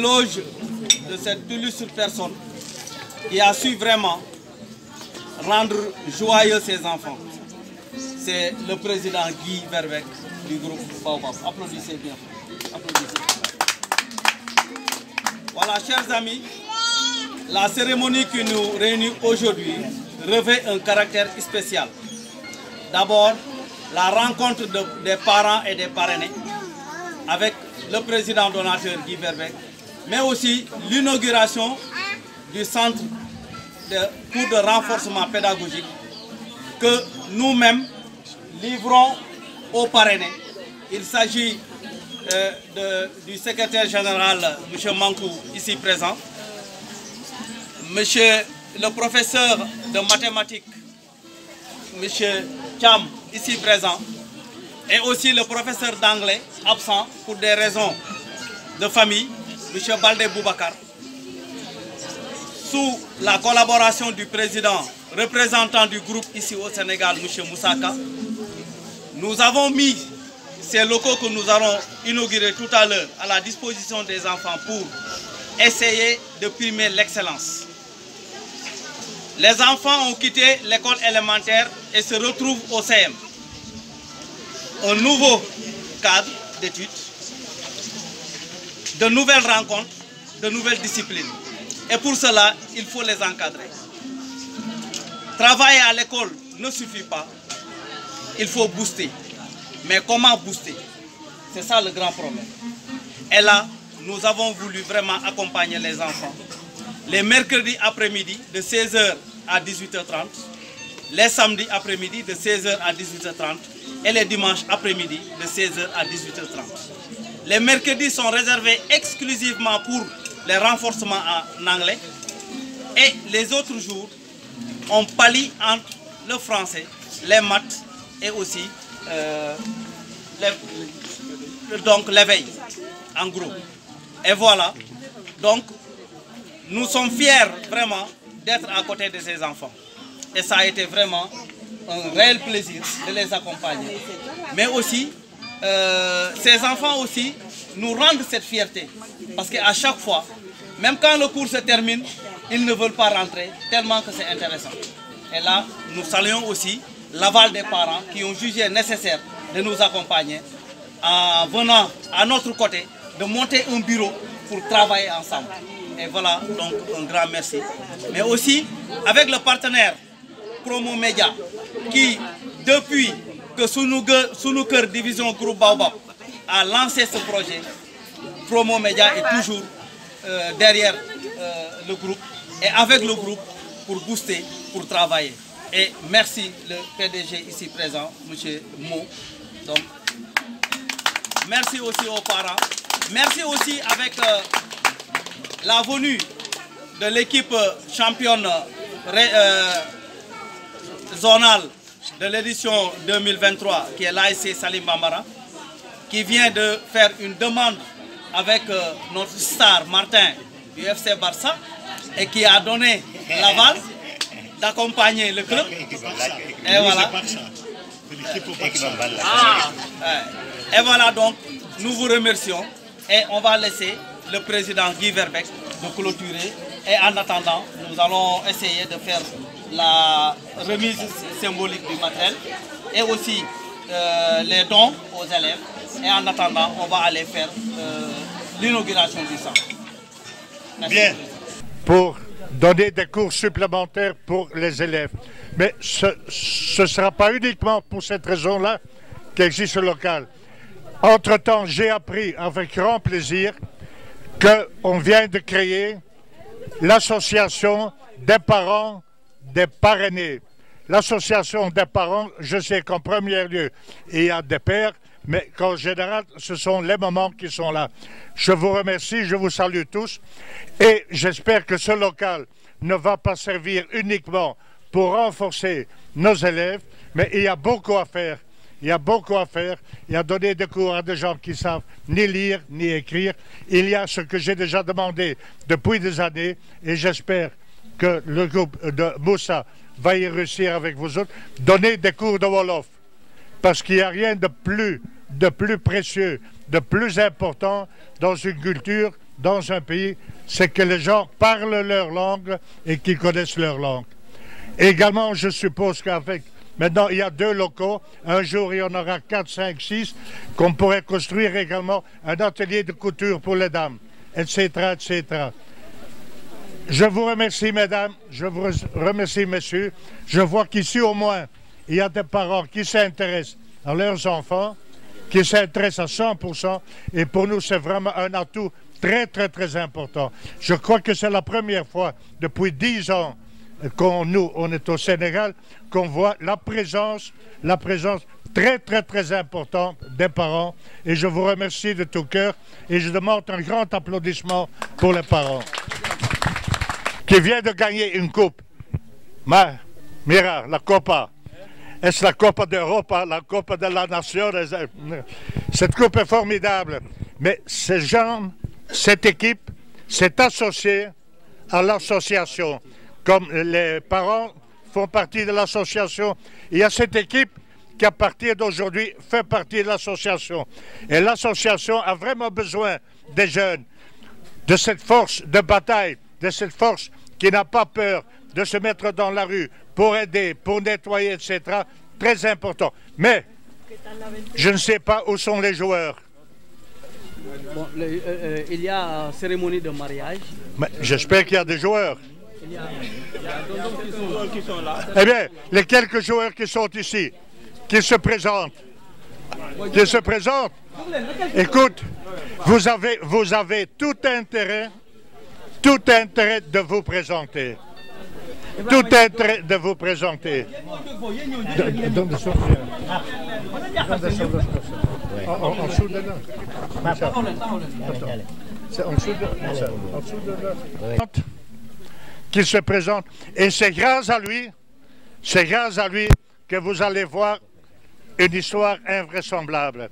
l'éloge de cette illustre personne qui a su vraiment rendre joyeux ses enfants. C'est le président Guy Verbeek du groupe Baobab. Applaudissez bien. Applaudissez. Voilà, chers amis, la cérémonie qui nous réunit aujourd'hui revêt un caractère spécial. D'abord, la rencontre des parents et des parrainés avec le président donateur Guy Verbeek, mais aussi l'inauguration du centre de cours de renforcement pédagogique que nous-mêmes livrons aux parrainés. Il s'agit du secrétaire général, M. Mankou, ici présent, monsieur le professeur de mathématiques, M. Cham, ici présent, et aussi le professeur d'anglais, absent pour des raisons de famille, M. Baldé Boubacar, sous la collaboration du président représentant du groupe ici au Sénégal, M. Moussaka. Nous avons mis ces locaux que nous allons inaugurer tout à l'heure à la disposition des enfants pour essayer de primer l'excellence. Les enfants ont quitté l'école élémentaire et se retrouvent au CM. Un nouveau cadre d'études, de nouvelles rencontres, de nouvelles disciplines. Et pour cela, il faut les encadrer. Travailler à l'école ne suffit pas. Il faut booster. Mais comment booster? C'est ça le grand problème. Et là, nous avons voulu vraiment accompagner les enfants. Les mercredis après-midi de 16h à 18h30, les samedis après-midi de 16h à 18h30 et les dimanches après-midi de 16h à 18h30. Les mercredis sont réservés exclusivement pour les renforcements en anglais et les autres jours, on pallie entre le français, les maths et aussi l'éveil, en gros. Et voilà, donc nous sommes fiers vraiment d'être à côté de ces enfants. Et ça a été vraiment un réel plaisir de les accompagner. Mais aussi, ces enfants aussi nous rendent cette fierté. Parce qu'à chaque fois, même quand le cours se termine, ils ne veulent pas rentrer tellement que c'est intéressant. Et là, nous saluons aussi l'aval des parents qui ont jugé nécessaire de nous accompagner en venant à notre côté, de monter un bureau pour travailler ensemble. Et voilà, donc un grand merci. Mais aussi avec le partenaire Promo Média qui, depuis que Sunuker Division Groupe Baobab a lancé ce projet, Promo Média est toujours derrière le groupe et avec le groupe pour booster, pour travailler. Et merci le PDG ici présent, M. Mo. Donc, merci aussi aux parents. Merci aussi avec la venue de l'équipe championne zonale de l'édition 2023, qui est l'ASC Salim Bambara, qui vient de faire une demande avec notre star Martin du FC Barça et qui a donné l'aval d'accompagner le club. Et voilà. Et voilà, donc nous vous remercions et on va laisser le président Guy Verbeek de clôturer. Et en attendant, nous allons essayer de faire la remise symbolique du matériel et aussi les dons aux élèves. Et en attendant, on va aller faire l'inauguration du centre. Merci. Bien. Pour donner des cours supplémentaires pour les élèves. Mais ce ne sera pas uniquement pour cette raison-là qu'existe le local. Entre-temps, j'ai appris avec grand plaisir qu'on vient de créer l'association des parents des parrainés. L'association des parents, je sais qu'en premier lieu, il y a des pères, mais qu'en général, ce sont les mamans qui sont là. Je vous remercie, je vous salue tous et j'espère que ce local ne va pas servir uniquement pour renforcer nos élèves, mais il y a beaucoup à faire. Il y a beaucoup à faire. Il y a donner des cours à des gens qui savent ni lire ni écrire. Il y a ce que j'ai déjà demandé depuis des années et j'espère que le groupe de Moussa va y réussir avec vous autres. Donner des cours de Wolof. Parce qu'il n'y a rien de plus précieux, de plus important dans une culture dans un pays, c'est que les gens parlent leur langue et qu'ils connaissent leur langue. Également, je suppose qu'avec... Maintenant, il y a 2 locaux. Un jour, il y en aura 4, 5, 6, qu'on pourrait construire également un atelier de couture pour les dames, etc., etc. Je vous remercie, mesdames. Je vous remercie, messieurs. Je vois qu'ici, au moins, il y a des parents qui s'intéressent à leurs enfants, qui s'intéressent à 100%. Et pour nous, c'est vraiment un atout très, très, très important. Je crois que c'est la première fois depuis 10 ans nous, on est au Sénégal, qu'on voit la présence très, très, très importante des parents. Et je vous remercie de tout cœur. Et je demande un grand applaudissement pour les parents qui viennent de gagner une coupe. Mira, la Copa. Est-ce la Copa d'Europe, la Copa de la Nation? Cette coupe est formidable. Mais ces gens, cette équipe, s'est associée à l'association. Comme les parents font partie de l'association, il y a cette équipe qui, à partir d'aujourd'hui, fait partie de l'association. Et l'association a vraiment besoin des jeunes, de cette force de bataille, de cette force qui n'a pas peur de se mettre dans la rue pour aider, pour nettoyer, etc. Très important. Mais je ne sais pas où sont les joueurs. Bon, il y a cérémonie de mariage. J'espère qu'il y a des joueurs. Il y a quelques joueurs qui sont là. Eh bien, les quelques joueurs qui sont ici, qui se présentent, écoute, vous avez tout intérêt de vous présenter. Tout intérêt de vous présenter. En dessous de là. C'est en dessous de là. Qu'il se présente. Et c'est grâce à lui que vous allez voir une histoire invraisemblable.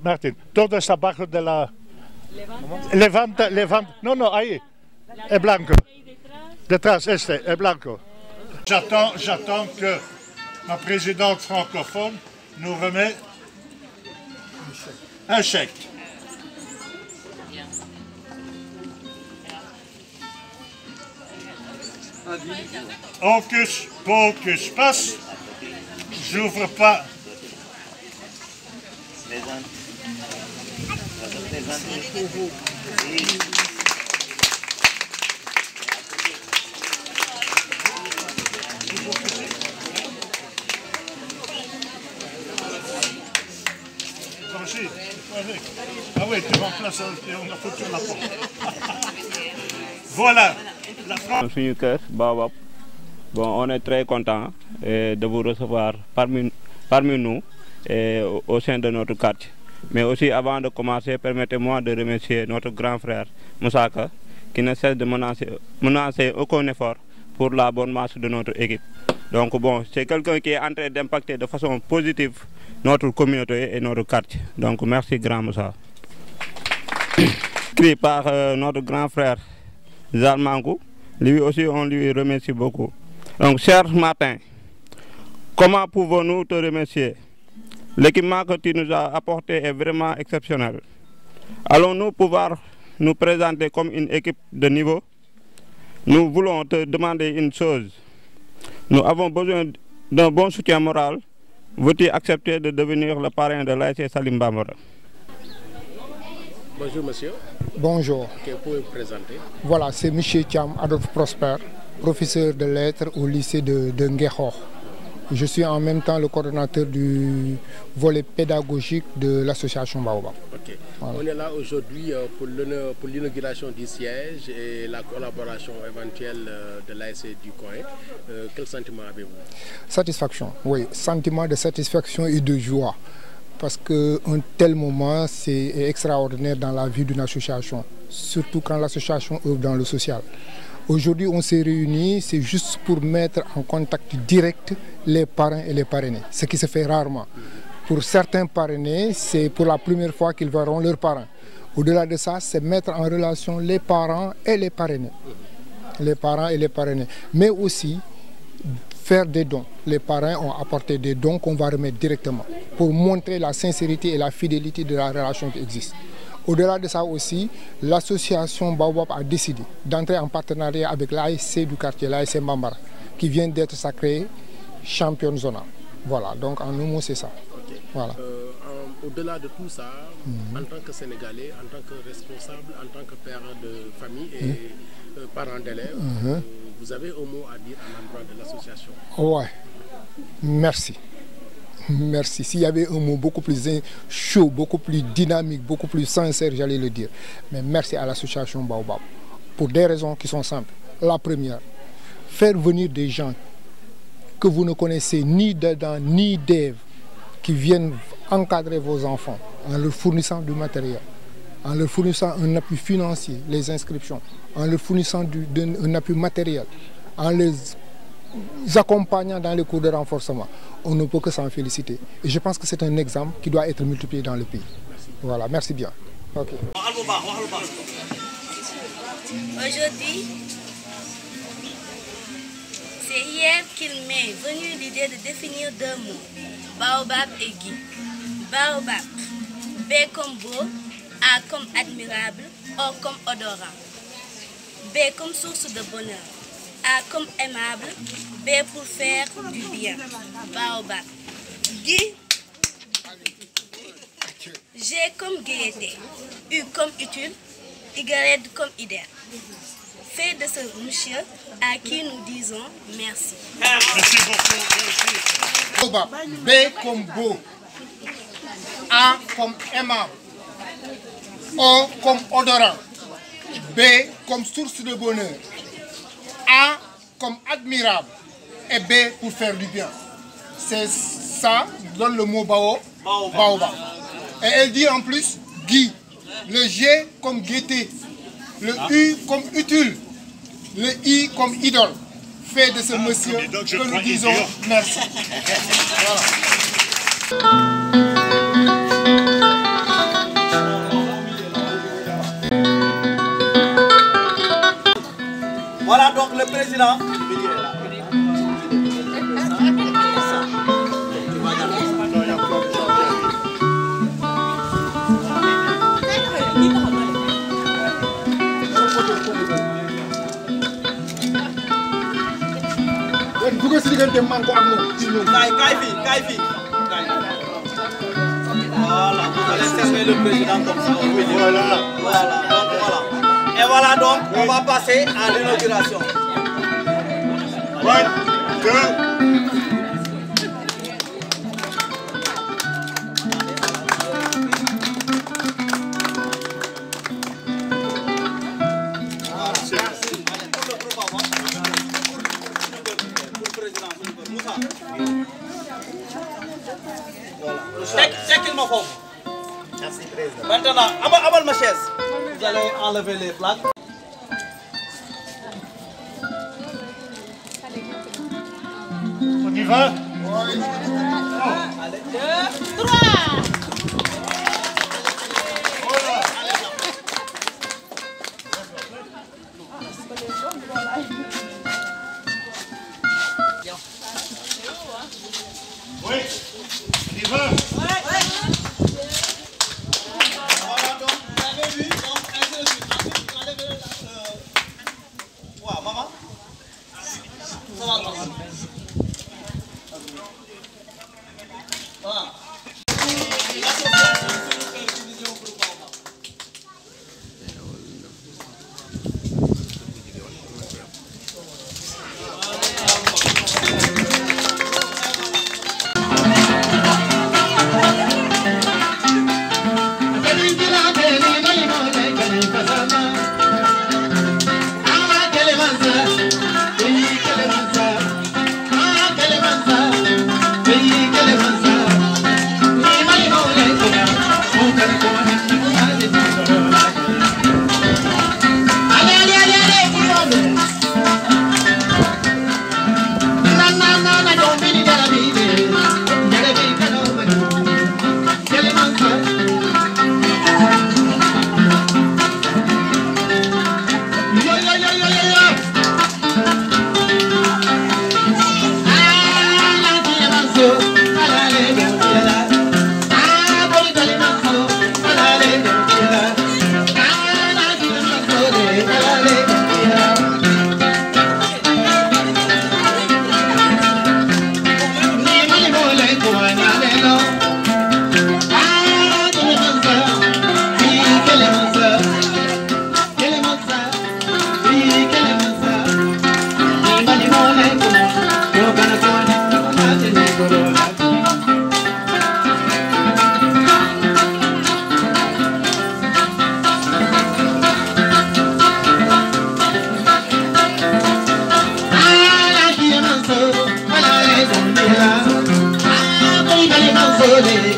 Martin, todo es abajo de la... Levanta. No, ahí. Es blanco. Detrás, es blanco. J'attends que ma présidente francophone nous remet un chèque. Hocus pocus passe, j'ouvre pas. Ah oui, tu remplaces, on a foutu la porte. Voilà. Bon, on est très content de vous recevoir parmi nous et au sein de notre quartier. Mais aussi, avant de commencer, permettez-moi de remercier notre grand frère Moussaka, qui ne cesse de menacer aucun effort pour la bonne marche de notre équipe. Donc bon, c'est quelqu'un qui est en train d'impacter de façon positive notre communauté et notre quartier. Donc merci grand Moussa. Écrit par notre grand frère Zalmangou, lui aussi on lui remercie beaucoup. Donc cher Martin, comment pouvons-nous te remercier? L'équipement que tu nous as apporté est vraiment exceptionnel. Allons-nous pouvoir nous présenter comme une équipe de niveau? Nous voulons te demander une chose. Nous avons besoin d'un bon soutien moral. Veux-tu accepter de devenir le parrain de l'ASC Salim Bambara? Bonjour monsieur. Bonjour. Que pouvez-vous présenter? Voilà, c'est M. Thiam Adolphe Prosper, professeur de lettres au lycée de Nguékhokh. Je suis en même temps le coordonnateur du volet pédagogique de l'association Baobab. Okay. Voilà. On est là aujourd'hui pour l'inauguration du siège et la collaboration éventuelle de l'ASC du coin. Quel sentiment avez-vous? Satisfaction, oui. Sentiment de satisfaction et de joie. Parce qu'un tel moment, c'est extraordinaire dans la vie d'une association. Surtout quand l'association œuvre dans le social. Aujourd'hui, on s'est réunis, c'est juste pour mettre en contact direct les parrains et les parrainés, ce qui se fait rarement. Pour certains parrainés, c'est pour la première fois qu'ils verront leurs parrains. Au-delà de ça, c'est mettre en relation les parents et les parrainés. Les parents et les parrainés. Mais aussi faire des dons. Les parrains ont apporté des dons qu'on va remettre directement pour montrer la sincérité et la fidélité de la relation qui existe. Au-delà de ça aussi, l'association Baobab a décidé d'entrer en partenariat avec l'ASC du quartier, l'ASC Mbambara, qui vient d'être sacrée championne zonale. Voilà, donc en un mot, c'est ça. Okay. Voilà. Au-delà de tout ça, en tant que Sénégalais, en tant que responsable, en tant que père de famille et parent d'élèves, vous avez un mot à dire à l'endroit de l'association? Ouais, merci. Merci. S'il y avait un mot beaucoup plus chaud, beaucoup plus dynamique, beaucoup plus sincère, j'allais le dire. Mais merci à l'association Baobab. Pour des raisons qui sont simples. La première, faire venir des gens que vous ne connaissez ni d'Adam ni d'Ève, qui viennent encadrer vos enfants en leur fournissant du matériel, en leur fournissant un appui financier, les inscriptions, en leur fournissant un appui matériel, en les accompagnant dans les cours de renforcement. On ne peut que s'en féliciter. Et je pense que c'est un exemple qui doit être multiplié dans le pays. Voilà, merci bien. Okay. Aujourd'hui, c'est hier qu'il m'est venu l'idée de définir deux mots, Baobab et Guy. Baobab, B comme beau, A comme admirable, O comme odorant. B comme source de bonheur, A comme aimable, B pour faire du bien. Baobab. Guy, G comme gaieté, U comme utile, Y comme idéal. Fait de ce monsieur à qui nous disons merci. Merci beaucoup. Baobab, B comme beau, A comme aimable, O comme odorant, B comme source de bonheur, A comme admirable et B pour faire du bien. C'est ça, donne le mot Baobab. Et elle dit en plus Guy, le G comme gaieté, le U comme utile, le I comme idole. Fait de ce monsieur que nous disons merci. Voilà donc le président. Voilà, vous allez servir le président comme ça au milieu. Voilà, donc voilà. Et voilà donc, on va passer à l'inauguration. 1, 2. Merci président. Maintenant, amal ma chaise. Vous allez enlever les flags. On y va? Allez. 2, 3. Oui, on y va? Voilà donc, vous avez vu, donc ainsi de suite. Ensuite, vous enlevez le... Wow, maman. Ça va, maman. Voilà. Elemansa,